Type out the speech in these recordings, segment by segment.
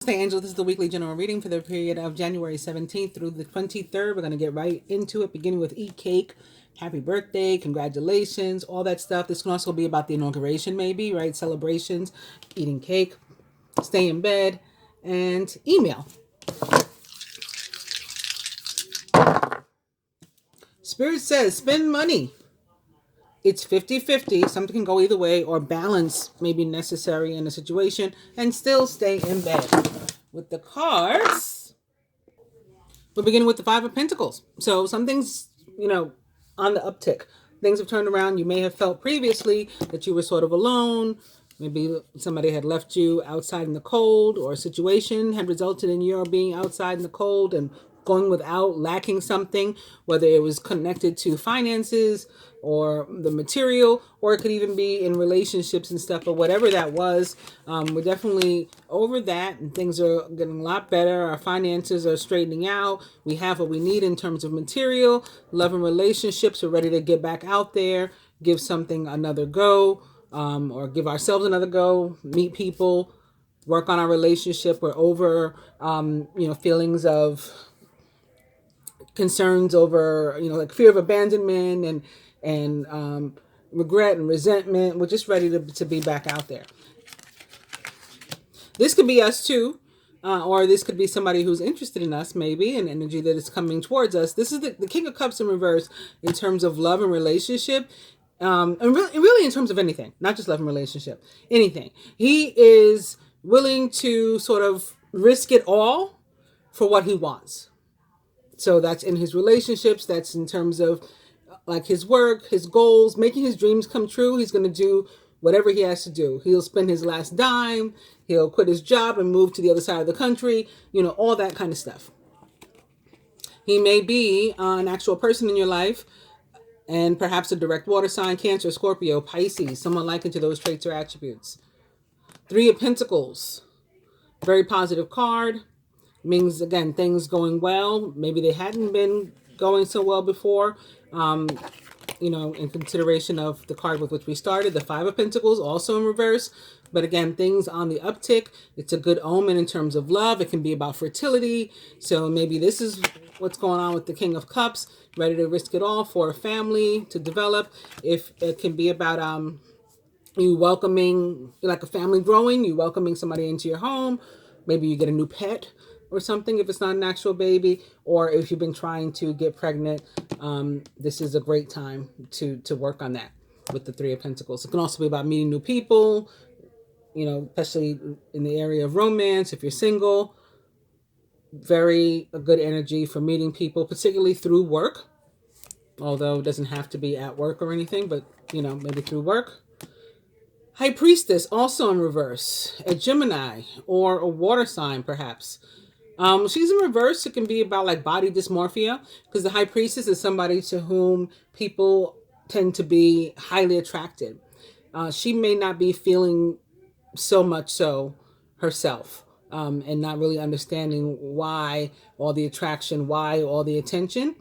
Namaste, Angel. This is the weekly general reading for the period of January 17th through the 23rd. We're going to get right into it, beginning with eat cake. Happy birthday, congratulations, all that stuff. This can also be about the inauguration, maybe, right? Celebrations, eating cake, stay in bed, and email. Spirit says, spend money. It's 50-50. Something can go either way, or balance may be necessary in a situation, and still stay in bed. With the cards, we're beginning with the Five of Pentacles. So something's, on the uptick. Things have turned around. You may have felt previously that you were sort of alone. Maybe somebody had left you outside in the cold, or a situation had resulted in your being outside in the cold and going without, lacking something, whether it was connected to finances or the material, or it could even be in relationships and stuff. But whatever that was, we're definitely over that, and things are getting a lot better. Our finances are straightening out. We have what we need in terms of material, love, and relationships. We're ready to get back out there, give something another go, or give ourselves another go, meet people, work on our relationship. We're over, feelings of concerns over, like fear of abandonment and regret and resentment. We're just ready to be back out there. This could be us too, or this could be somebody who's interested in us, maybe, an energy that is coming towards us. This is the King of Cups in reverse in terms of love and relationship. And really in terms of anything, not just love and relationship, anything. He is willing to sort of risk it all for what he wants. So that's in his relationships. That's in terms of like his work, his goals, making his dreams come true. He's going to do whatever he has to do. He'll spend his last dime. He'll quit his job and move to the other side of the country. All that kind of stuff. He may be an actual person in your life, and perhaps a direct water sign, Cancer, Scorpio, Pisces, someone likened to those traits or attributes. Three of Pentacles, very positive card. Means, again, things going well. Maybe they hadn't been going so well before, in consideration of the card with which we started, the Five of Pentacles, also in reverse. But again, things on the uptick. It's a good omen in terms of love. It can be about fertility. So maybe this is what's going on with the King of Cups, ready to risk it all for a family to develop. If it can be about you welcoming, like a family growing, you welcoming somebody into your home. Maybe you get a new pet or something if it's not an actual baby, or if you've been trying to get pregnant, this is a great time to work on that with the Three of Pentacles. It can also be about meeting new people, especially in the area of romance. If you're single, very a good energy for meeting people, particularly through work, although it doesn't have to be at work or anything, but maybe through work. High Priestess, also in reverse, a Gemini or a water sign perhaps. She's in reverse. It can be about like body dysmorphia, because the High Priestess is somebody to whom people tend to be highly attracted. She may not be feeling so much so herself, and not really understanding why all the attraction, why all the attention.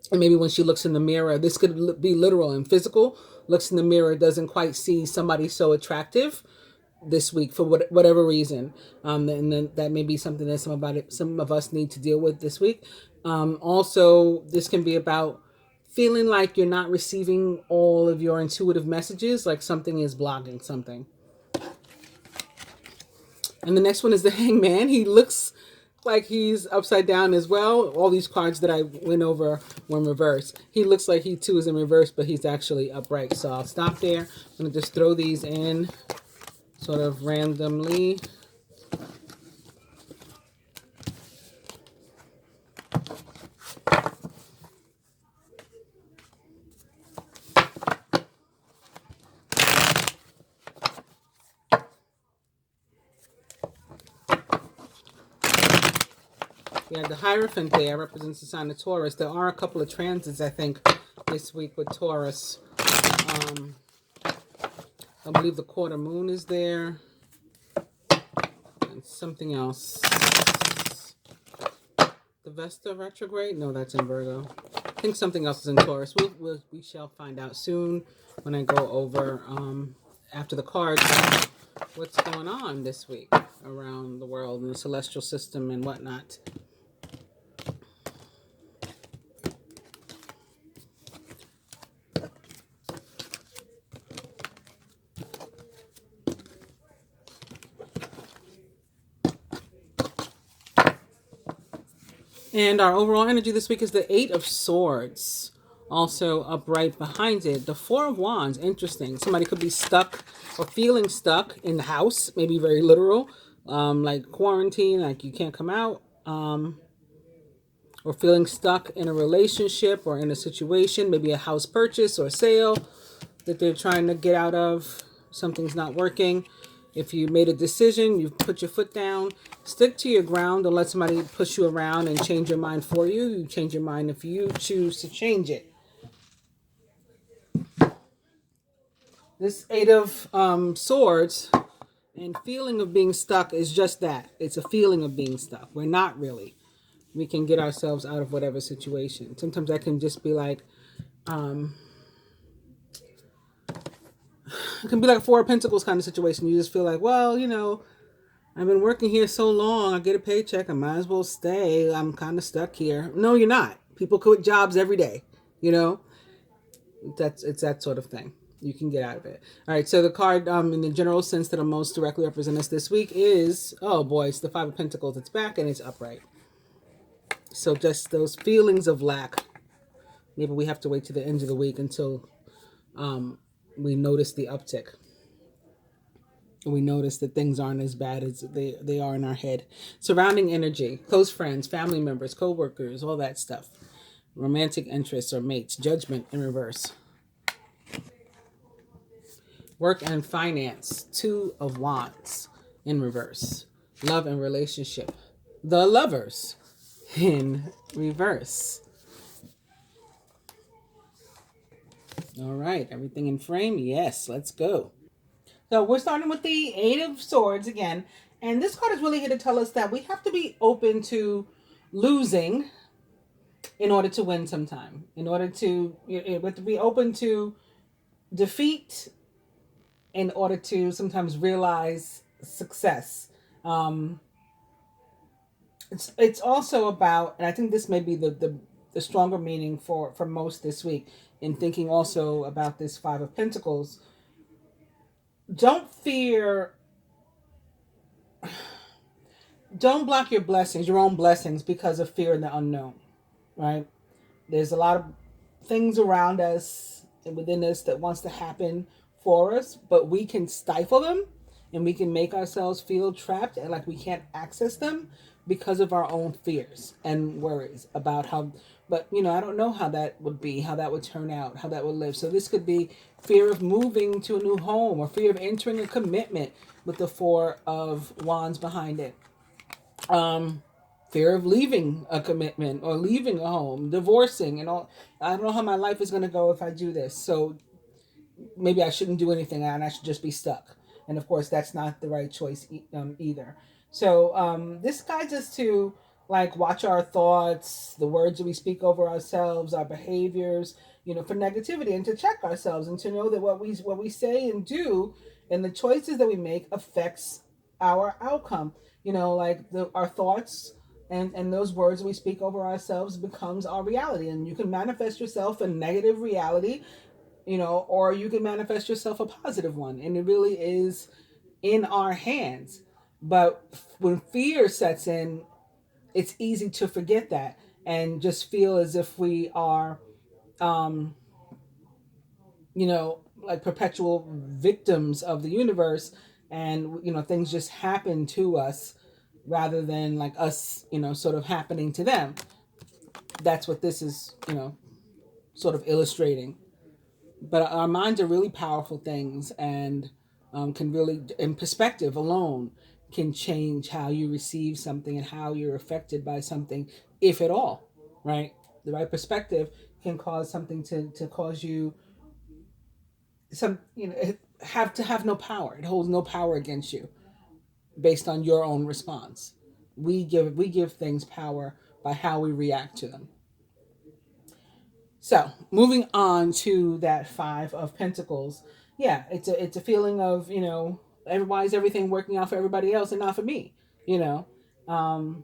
And maybe when she looks in the mirror, this could be literal and physical, looks in the mirror, doesn't quite see somebody so attractive this week for whatever reason, and then that may be something that some of us need to deal with this week. Also, this can be about feeling like you're not receiving all of your intuitive messages, like something is blocking something. And the next one is the Hangman. He looks like he's upside down as well. All these cards that I went over were in reverse. He looks like he too is in reverse, but he's actually upright. So I'll stop there. I'm going to just throw these in sort of randomly. We have the Hierophant there, represents the sign of Taurus. There are a couple of transits, I think, this week with Taurus. I believe the quarter moon is there. And something else. The Vesta retrograde? No, that's in Virgo. I think something else is in Taurus. We shall find out soon when I go over, after the cards, what's going on this week. around the world and the celestial system and whatnot. And our overall energy this week is the Eight of Swords. Also upright behind it, the Four of Wands. Interesting. Somebody could be stuck or feeling stuck in the house, maybe very literal, like quarantine, like you can't come out, or feeling stuck in a relationship or in a situation, maybe a house purchase or sale that they're trying to get out of. Something's not working. If you made a decision, you put your foot down, stick to your ground. Don't let somebody push you around and change your mind for you. You change your mind if you choose to change it. This Eight of Swords and feeling of being stuck is just that. It's a feeling of being stuck. We're not really. We can get ourselves out of whatever situation. Sometimes that can just be like, it can be like a Four of Pentacles kind of situation. You just feel like, well, I've been working here so long. I get a paycheck. I might as well stay. I'm kind of stuck here. No, you're not. People quit jobs every day. It's that sort of thing. You can get out of it. All right. So the card, in the general sense that'll most directly represent us this week is, oh boy, it's the Five of Pentacles. It's back and it's upright. So just those feelings of lack. Maybe we have to wait to the end of the week until we notice the uptick. We notice that things aren't as bad as they are in our head. Surrounding energy, close friends, family members, co-workers, all that stuff. Romantic interests or mates, judgment in reverse. Work and finance, Two of Wands in reverse. Love and relationship, the Lovers in reverse. All right, everything in frame? Yes, let's go. So we're starting with the Eight of Swords again. And this card is really here to tell us that we have to be open to losing in order to win sometime. We have to be open to defeat in order to sometimes realize success. It's also about, and I think this may be the stronger meaning for most this week, in thinking also about this Five of Pentacles. Don't block your blessings, your own blessings, because of fear in the unknown, right? There's a lot of things around us and within us that wants to happen for us, but we can stifle them and we can make ourselves feel trapped and like we can't access them because of our own fears and worries about how, but I don't know how that would be, how that would turn out, how that would live. So this could be fear of moving to a new home or fear of entering a commitment with the Four of Wands behind it. Fear of leaving a commitment or leaving a home, divorcing and all. I don't know how my life is going to go if I do this. So maybe I shouldn't do anything and I should just be stuck. And of course, that's not the right choice either. So this guides us to watch our thoughts, the words that we speak over ourselves, our behaviors, for negativity, and to check ourselves and to know that what we say and do and the choices that we make affects our outcome. Our thoughts and those words we speak over ourselves becomes our reality. And you can manifest yourself a negative reality, or you can manifest yourself a positive one. And it really is in our hands. But when fear sets in, it's easy to forget that and just feel as if we are, like perpetual victims of the universe, and things just happen to us rather than like us, sort of happening to them. That's what this is, sort of illustrating. But our minds are really powerful things, and can really, in perspective alone, can change how you receive something and how you're affected by something, if at all, right? The right perspective can cause something to cause you have no power. It holds no power against you based on your own response. We give things power by how we react to them. So moving on to that Five of Pentacles. Yeah, it's a feeling of, why is everything working out for everybody else and not for me? You know, um,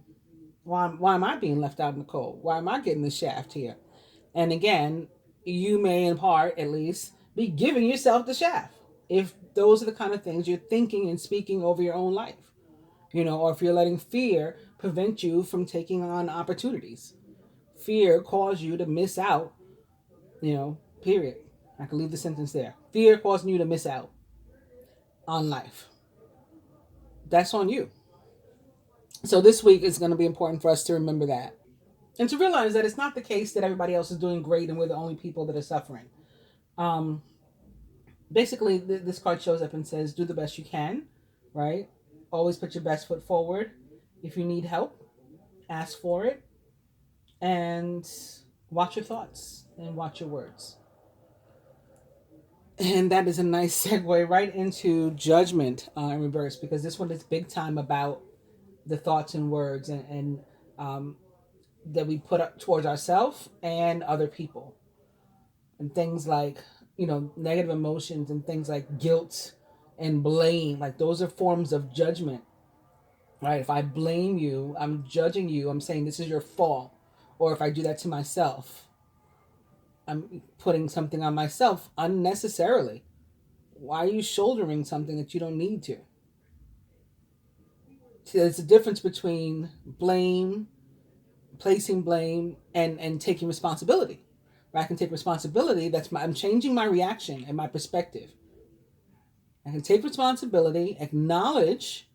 why am I being left out in the cold? Why am I getting the shaft here? And again, you may in part at least be giving yourself the shaft if those are the kind of things you're thinking and speaking over your own life. Or if you're letting fear prevent you from taking on opportunities. Fear caused you to miss out, period. I can leave the sentence there. Fear causing you to miss out on life. That's on you. So this week is going to be important for us to remember that. And to realize that it's not the case that everybody else is doing great and we're the only people that are suffering. Um, Basically, this card shows up and says, do the best you can, right? Always put your best foot forward. If you need help, ask for it. And watch your thoughts and watch your words. And that is a nice segue right into judgment in reverse, because this one is big time about the thoughts and words and that we put up towards ourselves and other people. And things like, negative emotions and things like guilt and blame. Like those are forms of judgment, right? If I blame you, I'm judging you. I'm saying this is your fault. Or if I do that to myself, I'm putting something on myself unnecessarily. Why are you shouldering something that you don't need to? See, there's a difference between blame, placing blame, and taking responsibility. Where I can take responsibility, I'm changing my reaction and my perspective. I can take responsibility, acknowledge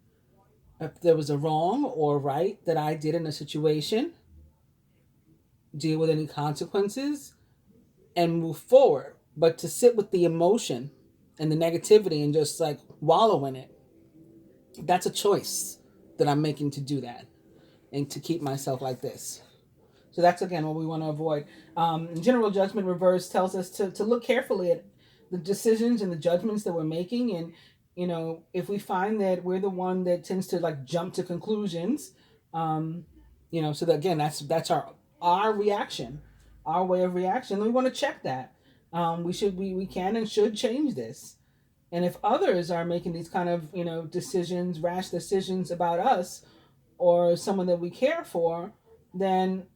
if there was a wrong or right that I did in a situation, deal with any consequences, and move forward. But to sit with the emotion and the negativity and just like wallow in it, that's a choice that I'm making to do that and to keep myself like this. So that's, again, what we want to avoid. General judgment reverse tells us to look carefully at the decisions and the judgments that we're making. And, if we find that we're the one that tends to like jump to conclusions, so that, again, that's our reaction, our way of reaction. We want to check that. We can and should change this. And if others are making these kind of, decisions, rash decisions about us or someone that we care for, then,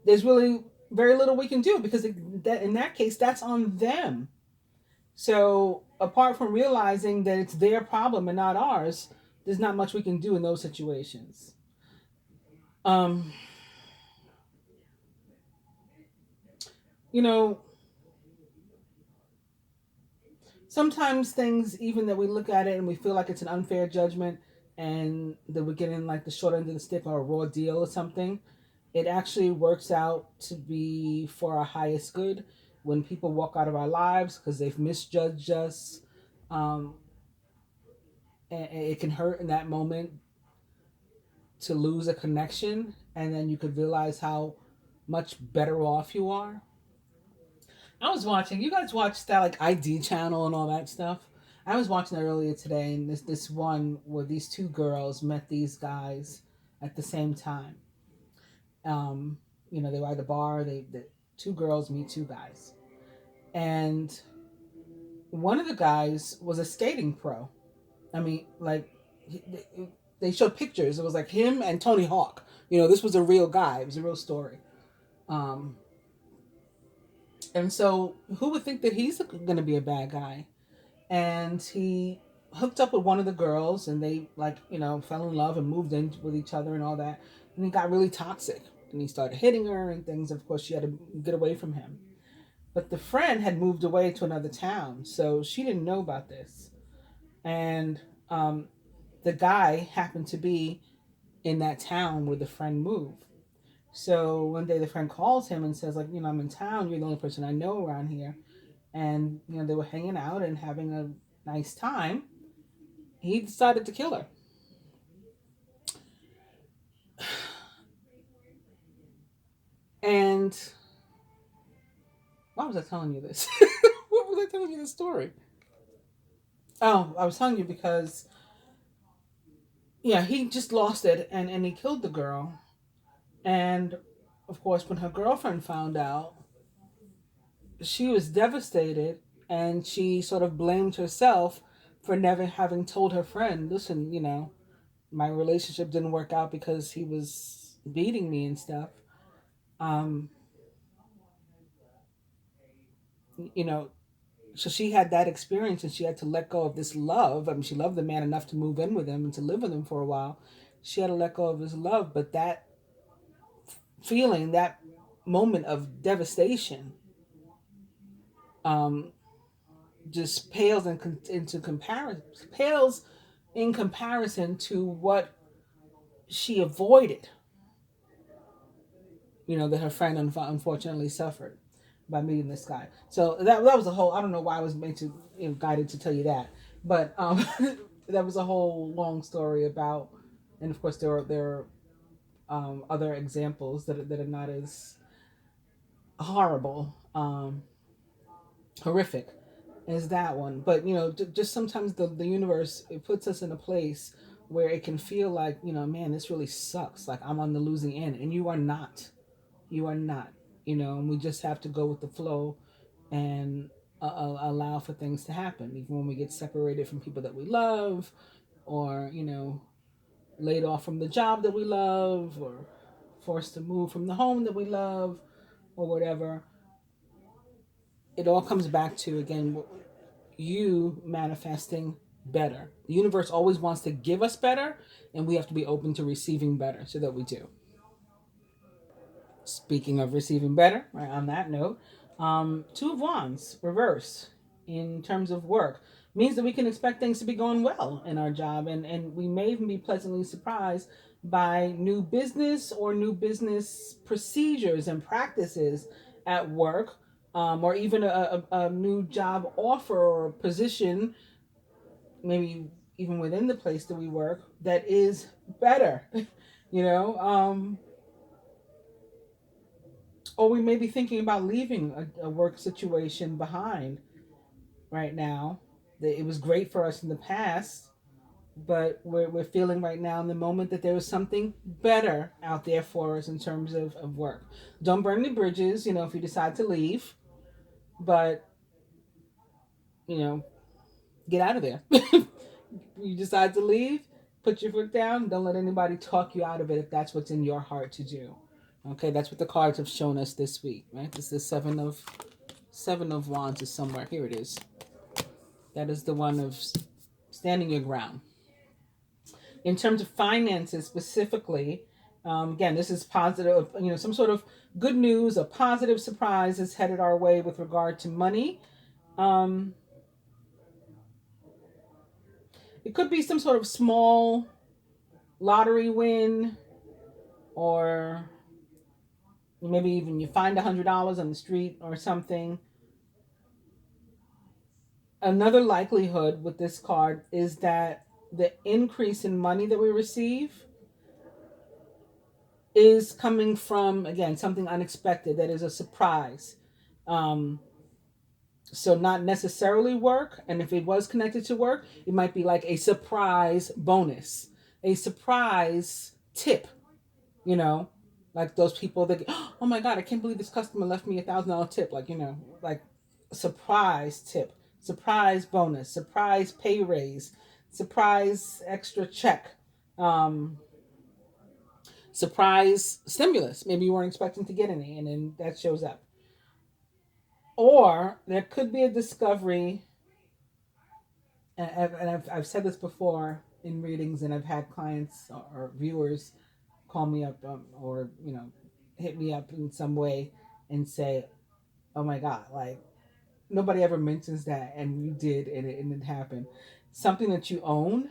there's really very little we can do, because in that case, that's on them. So apart from realizing that it's their problem and not ours, there's not much we can do in those situations. Um, you know, sometimes things, even that we look at it and we feel like it's an unfair judgment and that we're getting like the short end of the stick or a raw deal or something, it actually works out to be for our highest good when people walk out of our lives because they've misjudged us. Um, and it can hurt in that moment to lose a connection, and then you could realize how much better off you are. I was watching. You guys watch that like ID channel and all that stuff. I was watching that earlier today, and this one where these two girls met these guys at the same time. They were at the bar. The two girls meet two guys, and one of the guys was a skating pro. I mean, like they showed pictures. It was like him and Tony Hawk. This was a real guy. It was a real story. And so who would think that he's going to be a bad guy? And he hooked up with one of the girls, and they fell in love and moved in with each other and all that. And he got really toxic, and he started hitting her and things. Of course, she had to get away from him. But the friend had moved away to another town, so she didn't know about this. And the guy happened to be in that town where the friend moved. So one day the friend calls him and says, I'm in town. You're the only person I know around here. And, they were hanging out and having a nice time. He decided to kill her. And why was I telling you this? What was I telling you this story? Oh, I was telling you because, he just lost it and he killed the girl. And, of course, when her girlfriend found out, she was devastated, and she sort of blamed herself for never having told her friend, listen, my relationship didn't work out because he was beating me and stuff. Um, you know, so she had that experience and she had to let go of this love. I mean, she loved the man enough to move in with him and to live with him for a while. She had to let go of his love, but that feeling, that moment of devastation, um, just pales in comparison to what she avoided, that her friend unfortunately suffered by meeting this guy. So that was a whole. I don't know why I was meant to guided to tell you that, but that was a whole long story about. And of course, there are other examples that are not as horrible, horrific as that one. But just sometimes the universe, it puts us in a place where it can feel like, man, this really sucks. Like I'm on the losing end, and you are not. You are not. And we just have to go with the flow and allow for things to happen, even when we get separated from people that we love, or laid off from the job that we love, or forced to move from the home that we love, or whatever. It all comes back to, again, you manifesting better. The universe always wants to give us better, and we have to be open to receiving better so that we do. Speaking of receiving better, right, on that note, Two of Wands, reverse, in terms of work, means that we can expect things to be going well in our job, and we may even be pleasantly surprised by new business or new business procedures and practices at work, or even a new job offer or position, maybe even within the place that we work, that is better. you know, or we may be thinking about leaving a work situation behind right now. That it was great for us in the past, but we're feeling right now in the moment that there is something better out there for us in terms of work. Don't burn any bridges, if you decide to leave, but, you know, get out of there. You decide to leave, put your foot down. Don't let anybody talk you out of it if that's what's in your heart to do. Okay, that's what the cards have shown us this week, right? This is Seven of Wands is somewhere. Here it is. That is the one of standing your ground. In terms of finances specifically, again, this is positive. Some sort of good news, a positive surprise is headed our way with regard to money. It could be some sort of small lottery win, or maybe even you find $100 on the street or something. Another likelihood with this card is that the increase in money that we receive is coming from, again, something unexpected that is a surprise. So not necessarily work, and if it was connected to work, it might be like a surprise bonus, a surprise tip, like those people that, oh my God, I can't believe this customer left me $1,000 tip. Like, like surprise tip, surprise bonus, surprise pay raise, surprise extra check, surprise stimulus. Maybe you weren't expecting to get any, and then that shows up. Or there could be a discovery, and I've said this before in readings, and I've had clients or viewers call me up, or hit me up in some way and say, oh my God, like nobody ever mentions that, and you did, and it happened. Something that you own,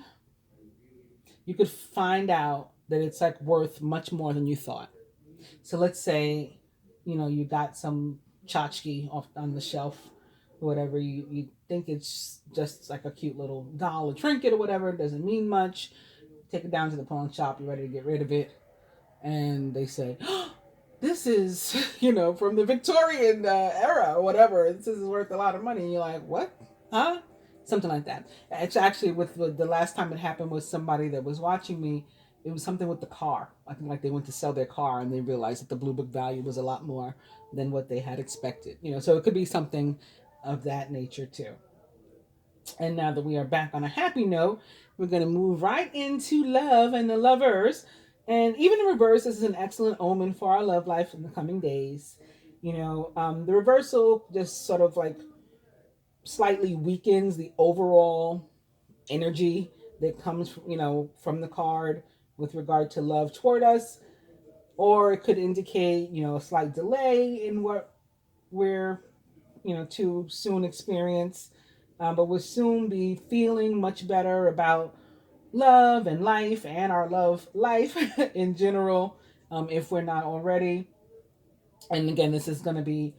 you could find out that it's like worth much more than you thought. So let's say, you got some tchotchke off on the shelf, or whatever. You think it's just like a cute little doll or trinket or whatever. It doesn't mean much. Take it down to the pawn shop. You're ready to get rid of it. And they say, oh, this is, from the Victorian era or whatever. This is worth a lot of money. And you're like, what? Huh? Something like that. It's actually with the last time it happened with somebody that was watching me. It was something with the car. I think like they went to sell their car and they realized that the blue book value was a lot more than what they had expected. So it could be something of that nature too. And now that we are back on a happy note, we're going to move right into love and the lovers. And even in reverse, this is an excellent omen for our love life in the coming days. The reversal just sort of like slightly weakens the overall energy that comes, from the card with regard to love toward us, or it could indicate, a slight delay in what we're, to soon experience. But we'll soon be feeling much better about love and life and our love life in general, if we're not already. And again, this is going to be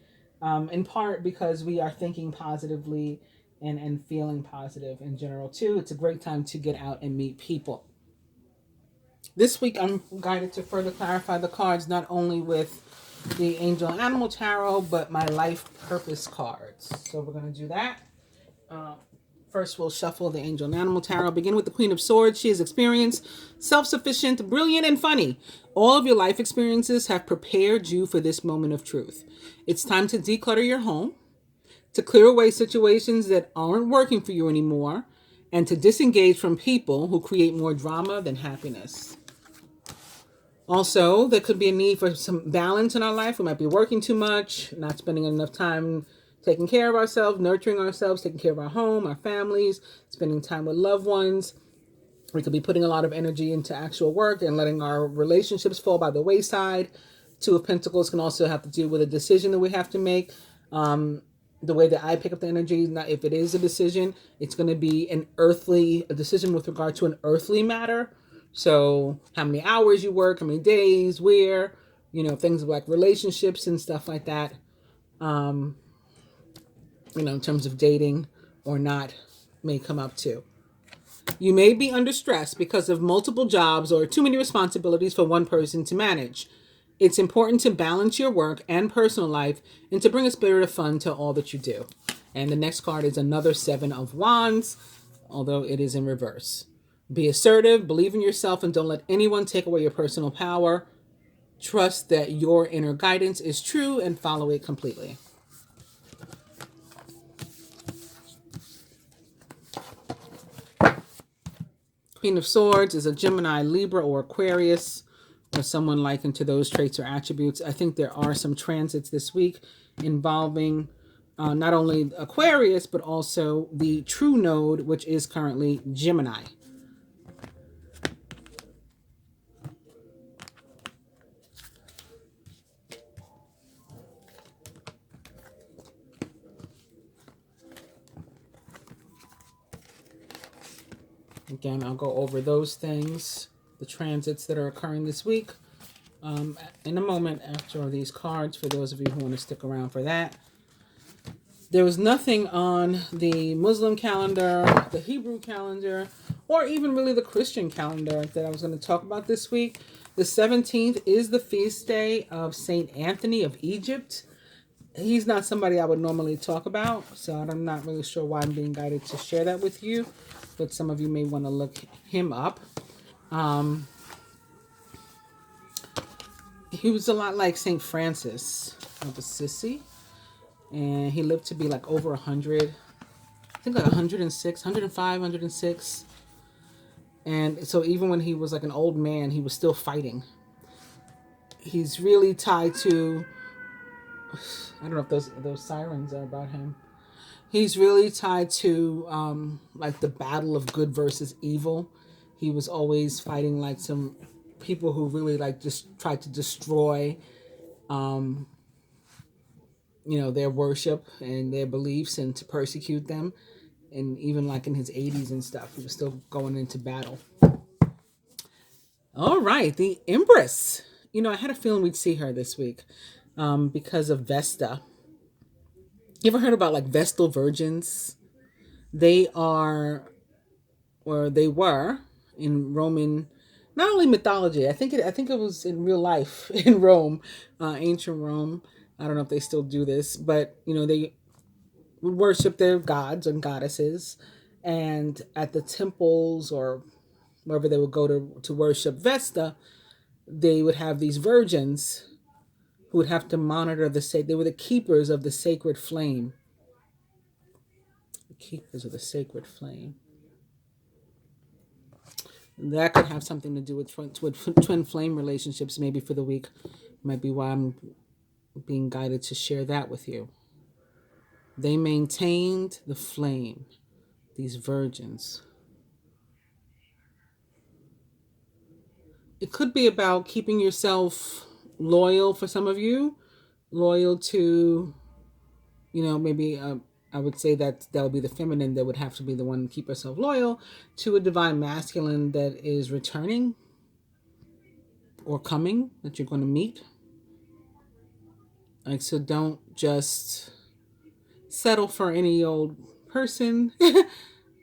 in part because we are thinking positively and feeling positive in general too. It's a great time to get out and meet people. This week, I'm guided to further clarify the cards, not only with the Angel and Animal Tarot, but my life purpose cards. So we're going to do that. First, we'll shuffle the Angel and Animal Tarot. Begin with the Queen of Swords. She is experienced, self-sufficient, brilliant, and funny. All of your life experiences have prepared you for this moment of truth. It's time to declutter your home, to clear away situations that aren't working for you anymore, and to disengage from people who create more drama than happiness. Also, there could be a need for some balance in our life. We might be working too much, not spending enough time taking care of ourselves, nurturing ourselves, taking care of our home, our families, spending time with loved ones. We could be putting a lot of energy into actual work and letting our relationships fall by the wayside. Two of Pentacles can also have to do with a decision that we have to make. The way that I pick up the energy, not if it is a decision, it's going to be a decision with regard to an earthly matter. So how many hours you work, how many days, where, things like relationships and stuff like that. In terms of dating or not, may come up too. You may be under stress because of multiple jobs or too many responsibilities for one person to manage. It's important to balance your work and personal life and to bring a spirit of fun to all that you do. And the next card is another Seven of Wands, although it is in reverse. Be assertive, believe in yourself, and don't let anyone take away your personal power. Trust that your inner guidance is true and follow it completely. Queen of Swords is a Gemini, Libra, or Aquarius, or someone likened to those traits or attributes. I think there are some transits this week involving not only Aquarius, but also the true node, which is currently Gemini. Again, I'll go over those things, the transits that are occurring this week, in a moment after these cards, for those of you who want to stick around for that. There was nothing on the Muslim calendar, the Hebrew calendar, or even really the Christian calendar that I was going to talk about this week. The 17th is the feast day of Saint Anthony of Egypt. He's not somebody I would normally talk about, so I'm not really sure why I'm being guided to share that with you, but some of you may want to look him up. He was a lot like Saint Francis of Assisi, and he lived to be like over 100, I think like 106, 105, 106. And so even when he was like an old man, he was still fighting. He's really tied to, I don't know if those sirens are about him. He's really tied to like the battle of good versus evil. He was always fighting like some people who really like just tried to destroy their worship and their beliefs and to persecute them. And even like in his 80s and stuff, he was still going into battle. All right, the Empress. I had a feeling we'd see her this week because of Vesta. You ever heard about like Vestal virgins? They are, or they were, in Roman, not only mythology. I think it was in real life in Rome, ancient Rome. I don't know if they still do this, but they would worship their gods and goddesses, and at the temples or wherever they would go to worship Vesta, they would have these virgins who would have to monitor they were the keepers of the sacred flame Keepers of the sacred flame. That could have something to do with twin flame relationships, maybe for the week. Might be why I'm being guided to share that with you. They maintained the flame, these virgins. It could be about keeping yourself loyal for some of you, loyal to, maybe I would say that would be the feminine that would have to be the one to keep herself loyal to a divine masculine that is returning or coming, that you're going to meet. Like, so don't just settle for any old person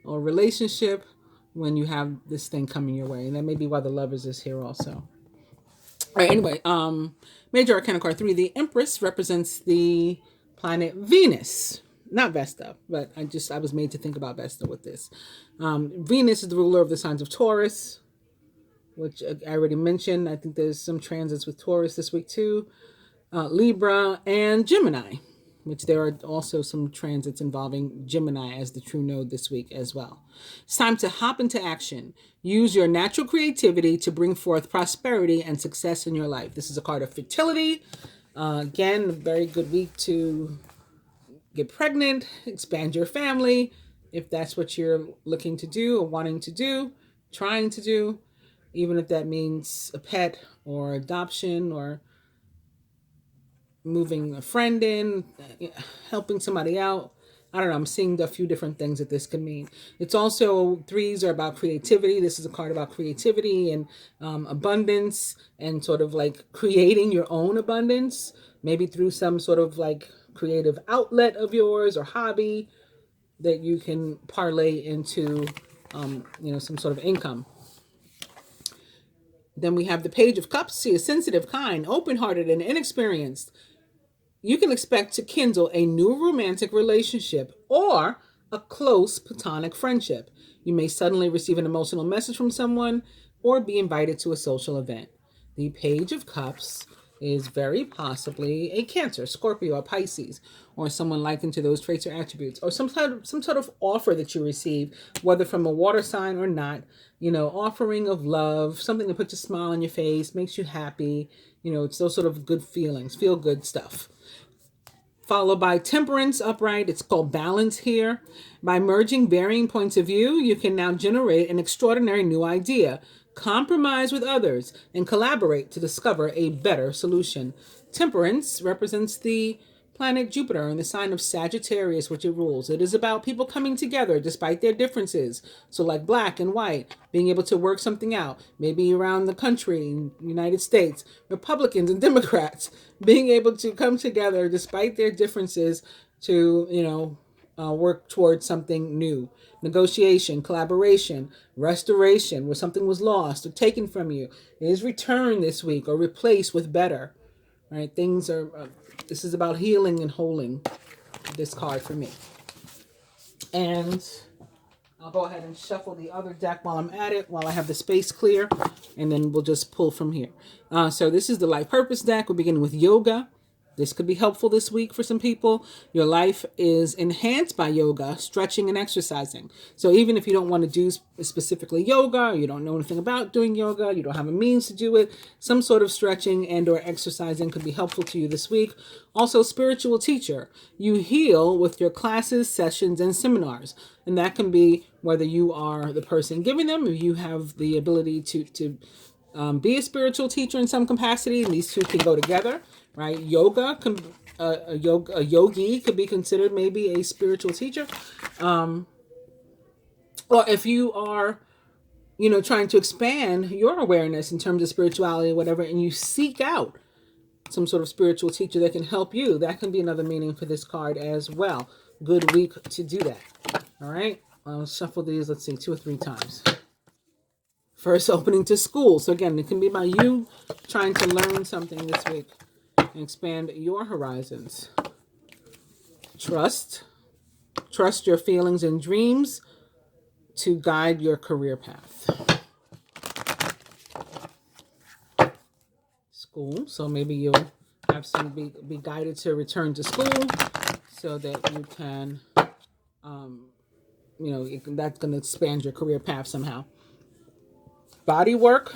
or relationship when you have this thing coming your way. And that may be why the Lovers is here also. All right, anyway, Major Arcana card 3, the Empress represents the planet Venus. Not Vesta, but I was made to think about Vesta with this. Venus is the ruler of the signs of Taurus, which I already mentioned. I think there's some transits with Taurus this week too. Libra and Gemini, which there are also some transits involving Gemini as the true node this week as well. It's time to hop into action. Use your natural creativity to bring forth prosperity and success in your life. This is a card of fertility. Again, a very good week to get pregnant, expand your family, if that's what you're looking to do or wanting to do, trying to do, even if that means a pet or adoption or moving a friend in, helping somebody out. I don't know. I'm seeing a few different things that this could mean. It's also, 3s are about creativity. This is a card about creativity and abundance and sort of like creating your own abundance, maybe through some sort of like creative outlet of yours or hobby that you can parlay into, some sort of income. Then we have the Page of Cups. See, a sensitive, kind, open-hearted, and inexperienced. You can expect to kindle a new romantic relationship or a close platonic friendship. You may suddenly receive an emotional message from someone or be invited to a social event. The Page of Cups is very possibly a Cancer, Scorpio, or Pisces, or someone likened to those traits or attributes, or some sort of offer that you receive, whether from a water sign or not, offering of love, something that puts a smile on your face, makes you happy, it's those sort of good feelings, feel good stuff. Followed by Temperance Upright. It's called balance here. By merging varying points of view, you can now generate an extraordinary new idea, compromise with others, and collaborate to discover a better solution. Temperance represents the planet Jupiter in the sign of Sagittarius, which it rules. It is about people coming together despite their differences. So like black and white, being able to work something out, maybe around the country, United States, Republicans and Democrats, being able to come together despite their differences to, work towards something new. Negotiation, collaboration, restoration, where something was lost or taken from you is returned this week or replaced with better. Right? Things are, this is about healing and holding, this card for me. And I'll go ahead and shuffle the other deck while I'm at it, while I have the space clear, and then we'll just pull from here. So this is the Life Purpose deck. We're beginning with yoga. This could be helpful this week for some people. Your life is enhanced by yoga, stretching, and exercising. So even if you don't want to do specifically yoga, or you don't know anything about doing yoga, you don't have a means to do it, some sort of stretching and or exercising could be helpful to you this week. Also, spiritual teacher. You heal with your classes, sessions, and seminars. And that can be whether you are the person giving them, or you have the ability to be a spiritual teacher in some capacity. And these two can go together. Right, yoga can a yogi could be considered maybe a spiritual teacher, or if you are, trying to expand your awareness in terms of spirituality or whatever, and you seek out some sort of spiritual teacher that can help you, that can be another meaning for this card as well. Good week to do that. All right, I'll shuffle these. Let's see, 2 or 3 times. First, opening to school. So again, it can be about you trying to learn something this week. Expand your horizons. Trust your feelings and dreams to guide your career path. School, so maybe you'll have some be guided to return to school so that you can that's going to expand your career path somehow. Body work.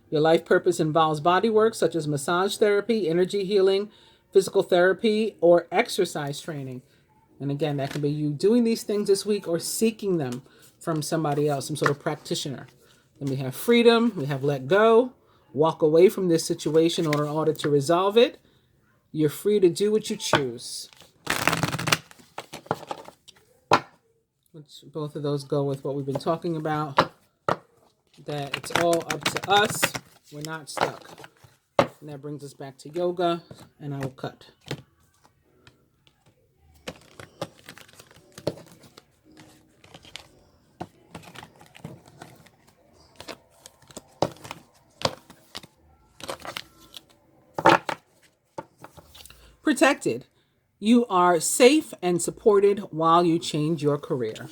Your life purpose involves body work such as massage therapy, energy healing, physical therapy, or exercise training. And again, that can be you doing these things this week or seeking them from somebody else, some sort of practitioner. Then we have freedom. We have let go. Walk away from this situation in order to resolve it. You're free to do what you choose. Which both of those go with what we've been talking about. That it's all up to us. We're not stuck. And that brings us back to yoga, and I will cut. Protected. You are safe and supported while you change your career.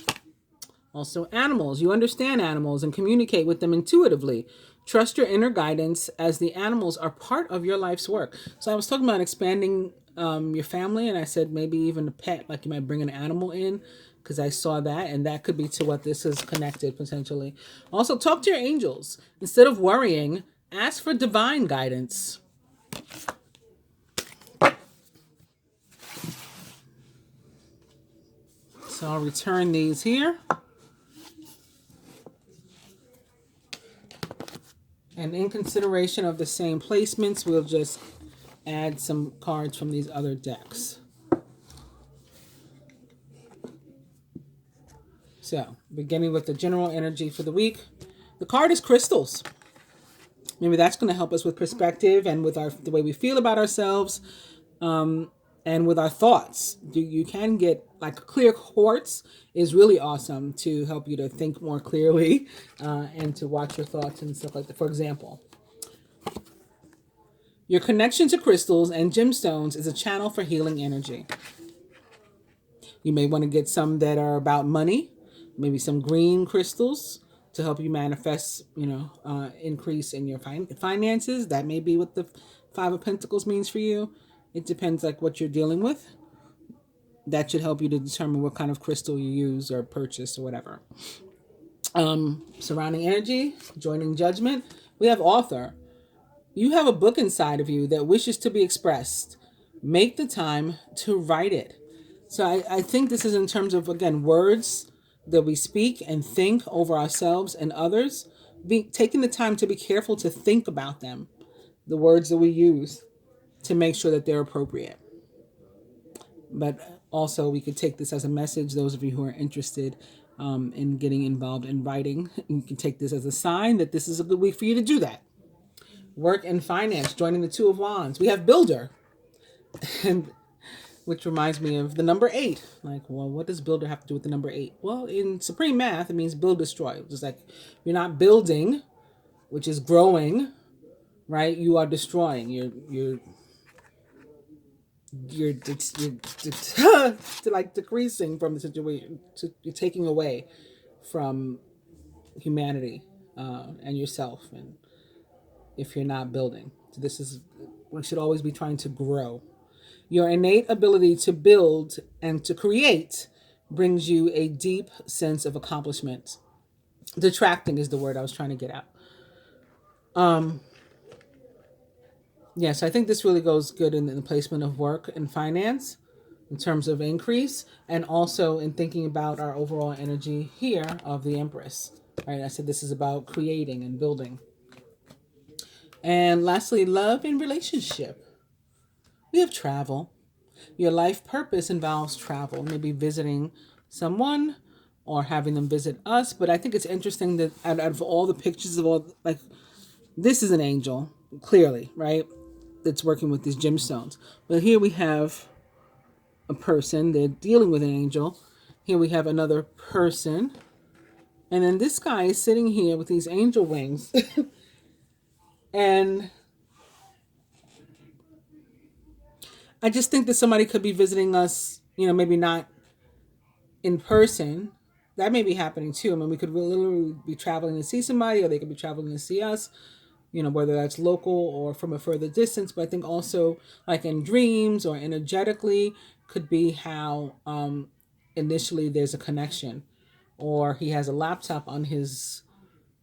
Also, animals. You understand animals and communicate with them intuitively. Trust your inner guidance as the animals are part of your life's work. So I was talking about expanding your family, and I said maybe even a pet, like you might bring an animal in, because I saw that, and that could be to what this is connected potentially. Also, talk to your angels. Instead of worrying, ask for divine guidance. So I'll return these here. And in consideration of the same placements, we'll just add some cards from these other decks. So, beginning with the general energy for the week. The card is crystals. Maybe that's going to help us with perspective and with the way we feel about ourselves, and with our thoughts. You can get, like, clear quartz is really awesome to help you to think more clearly and to watch your thoughts and stuff like that. For example, your connection to crystals and gemstones is a channel for healing energy. You may want to get some that are about money, maybe some green crystals to help you manifest, increase in your finances. That may be what the Five of Pentacles means for you. It depends like what you're dealing with. That should help you to determine what kind of crystal you use or purchase or whatever. Surrounding energy, joining judgment. We have author. You have a book inside of you that wishes to be expressed. Make the time to write it. So I think this is in terms of, again, words that we speak and think over ourselves and others. Taking the time to be careful to think about them, the words that we use, to make sure that they're appropriate. But also, we could take this as a message. Those of you who are interested in getting involved in writing, you can take this as a sign that this is a good week for you to do that. Work and finance, joining the Two of Wands. We have builder, and which reminds me of the number 8. Like, well, what does builder have to do with the number 8? Well, in supreme math, it means build, destroy. Just like you're not building, which is growing, right? You are destroying. You're like decreasing from the situation. You're taking away from humanity and yourself. And if you're not building, so we should always be trying to grow. Your innate ability to build and to create brings you a deep sense of accomplishment. Detracting is the word I was trying to get at. Yes, I think this really goes good in the placement of work and finance in terms of increase, and also in thinking about our overall energy here of the Empress. Right? I said this is about creating and building. And lastly, love and relationship. We have travel. Your life purpose involves travel, maybe visiting someone or having them visit us. But I think it's interesting that out of all the pictures of all, like, this is an angel, clearly, right? That's working with these gemstones. But here we have a person, they're dealing with an angel. Here we have another person. And then this guy is sitting here with these angel wings. And I just think that somebody could be visiting us, maybe not in person. That may be happening too. I mean, we could literally be traveling to see somebody, or they could be traveling to see us, whether that's local or from a further distance. But I think also, like in dreams or energetically, could be how initially there's a connection. or he has a laptop on his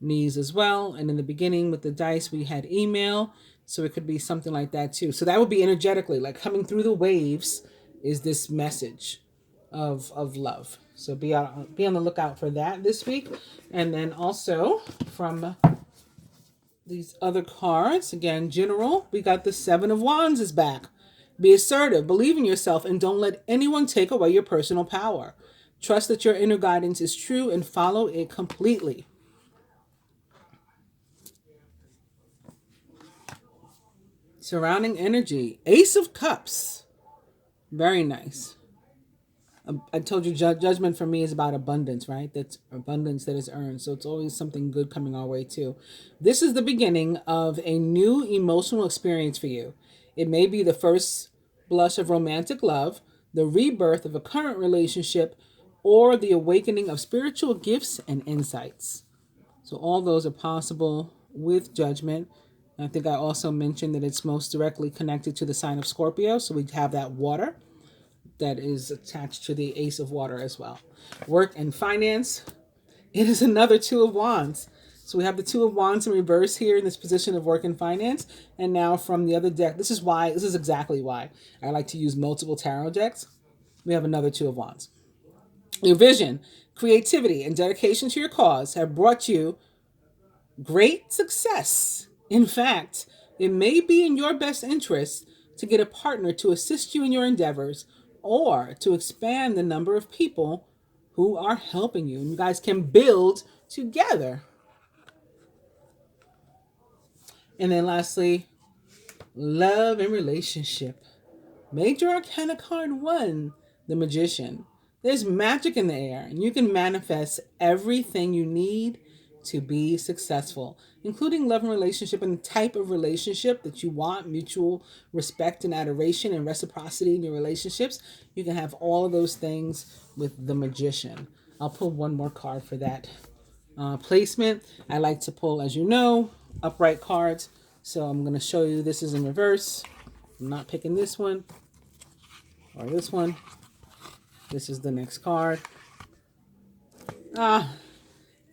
knees as well. And in the beginning with the dice, we had email. So it could be something like that too. So that would be energetically, like coming through the waves is this message of love. So be on the lookout for that this week. And then also from these other cards, again, general, we got the Seven of Wands is back. Be assertive, believe in yourself, and don't let anyone take away your personal power. Trust that your inner guidance is true and follow it completely. Surrounding energy, Ace of Cups. Very nice. I told you judgment for me is about abundance, right? That's abundance that is earned. So it's always something good coming our way too. This is the beginning of a new emotional experience for you. It may be the first blush of romantic love, the rebirth of a current relationship, or the awakening of spiritual gifts and insights. So all those are possible with judgment. I think I also mentioned that it's most directly connected to the sign of Scorpio. So we have that water that is attached to the Ace of Water as well. Work and finance. It is another Two of Wands. So we have the Two of Wands in reverse here in this position of work and finance. And now from the other deck, this is exactly why I like to use multiple tarot decks. We have another Two of Wands. Your vision, creativity, and dedication to your cause have brought you great success. In fact, it may be in your best interest to get a partner to assist you in your endeavors or to expand the number of people who are helping you. And you guys can build together. And then lastly, love and relationship. Major Arcana card 1, the Magician. There's magic in the air, and you can manifest everything you need to be successful, including love and relationship and the type of relationship that you want, mutual respect and adoration and reciprocity in your relationships. You can have all of those things with the Magician. I'll pull one more card for that placement. I like to pull, as you know, upright cards. So I'm going to show you this is in reverse. I'm not picking this one or this one. This is the next card.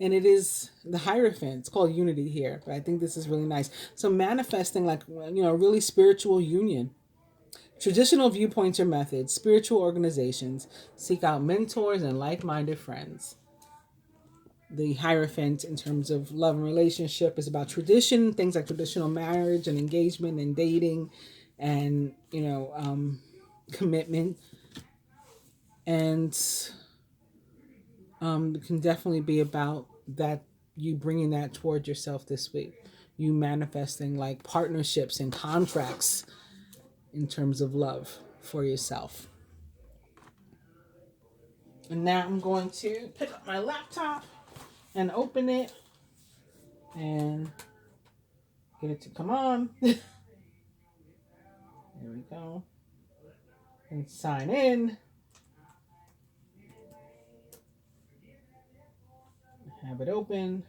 And it is the Hierophant. It's called Unity here, but I think this is really nice. So manifesting like, really spiritual union. Traditional viewpoints or methods, spiritual organizations, seek out mentors and like-minded friends. The Hierophant in terms of love and relationship is about tradition, things like traditional marriage and engagement and dating and, commitment. And it can definitely be about that, you bringing that toward yourself this week. You manifesting like partnerships and contracts in terms of love for yourself. And now I'm going to pick up my laptop and open it and get it to come on. There we go. And sign in. Have it open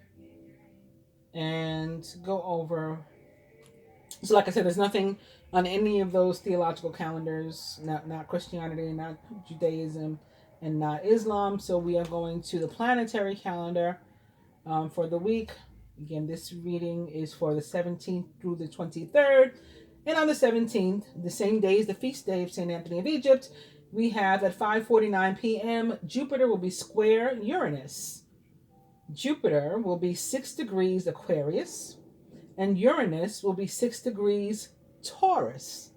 and go over. So like I said, there's nothing on any of those theological calendars, not Christianity, not Judaism, and not Islam. So we are going to the planetary calendar for the week. Again, this reading is for the 17th through the 23rd. And on the 17th, the same day is the feast day of St. Anthony of Egypt, we have at 5:49 p.m., Jupiter will be square Uranus. Jupiter will be 6 degrees Aquarius, and Uranus will be 6 degrees Taurus.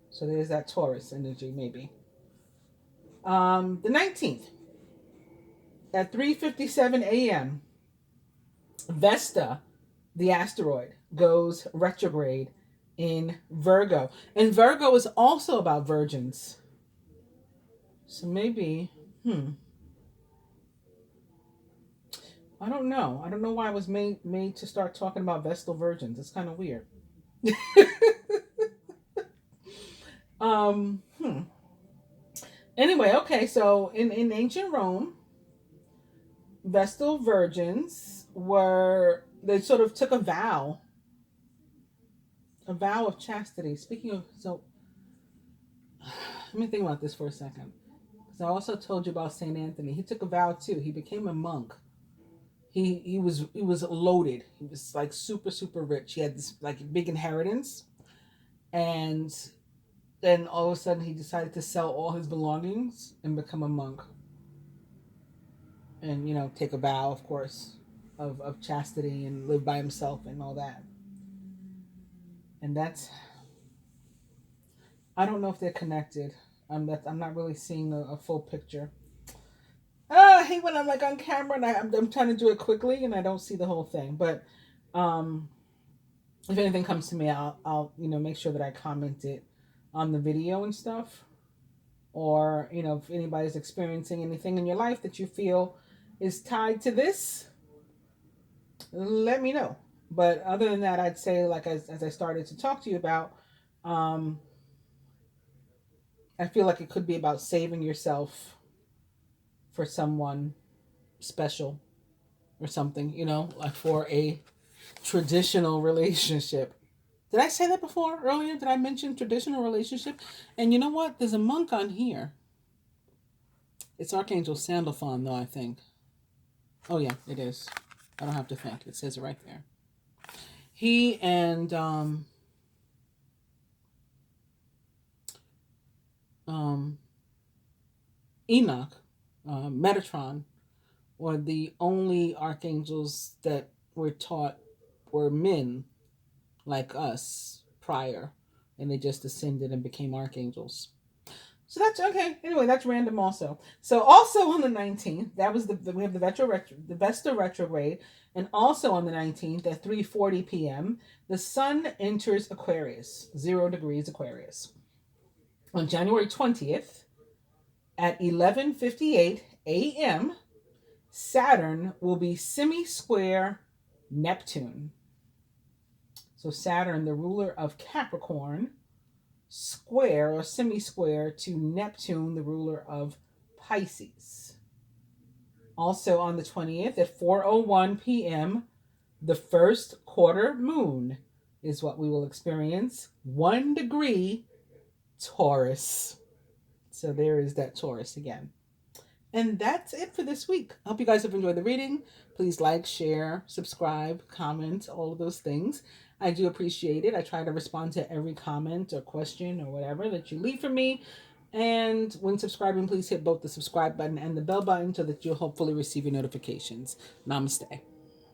So there's that Taurus energy, maybe. The 19th, at 3:57 a.m., Vesta, the asteroid, goes retrograde in Virgo. And Virgo is also about virgins. So maybe, I don't know. I don't know why I was made to start talking about Vestal virgins. It's kind of weird. Anyway, okay, so in ancient Rome, Vestal virgins they sort of took a vow of chastity. Speaking of, so let me think about this for a second. I also told you about Saint Anthony. He took a vow too. He became a monk. He was loaded. He was like super super rich. He had this like big inheritance, and then all of a sudden he decided to sell all his belongings and become a monk. And take a vow, of course, of chastity and live by himself and all that. And that's, I don't know if they're connected. I'm not really seeing a full picture. I hate when I'm like on camera and I'm trying to do it quickly and I don't see the whole thing. But um, if anything comes to me, I'll make sure that I comment it on the video and stuff. Or if anybody's experiencing anything in your life that you feel is tied to this, let me know. But other than that, I'd say, like as I started to talk to you about, I feel like it could be about saving yourself for someone special or something, like for a traditional relationship. Did I say that before earlier? Did I mention traditional relationship? And you know what? There's a monk on here. It's Archangel Sandalphon, though, I think. Oh, yeah, it is. I don't have to think. It says it right there. He and Enoch, Metatron, were the only archangels that were taught were men like us prior, and they just ascended and became archangels. So that's okay. Anyway, that's random also. So also on the 19th, that was we have the Vesta retrograde, and also on the 19th at 3:40 p.m., the sun enters Aquarius, 0 degrees Aquarius. On January 20th at 11:58 a.m., Saturn will be semi-square Neptune. So Saturn, the ruler of Capricorn, square or semi-square to Neptune, the ruler of Pisces. Also on the 20th at 4:01 p.m., the first quarter moon is what we will experience. 1 degree Taurus. So there is that Taurus again. And that's it for this week. I hope you guys have enjoyed the reading. Please like, share, subscribe, comment, all of those things. I do appreciate it. I try to respond to every comment or question or whatever that you leave for me. And when subscribing, please hit both the subscribe button and the bell button so that you'll hopefully receive your notifications. Namaste.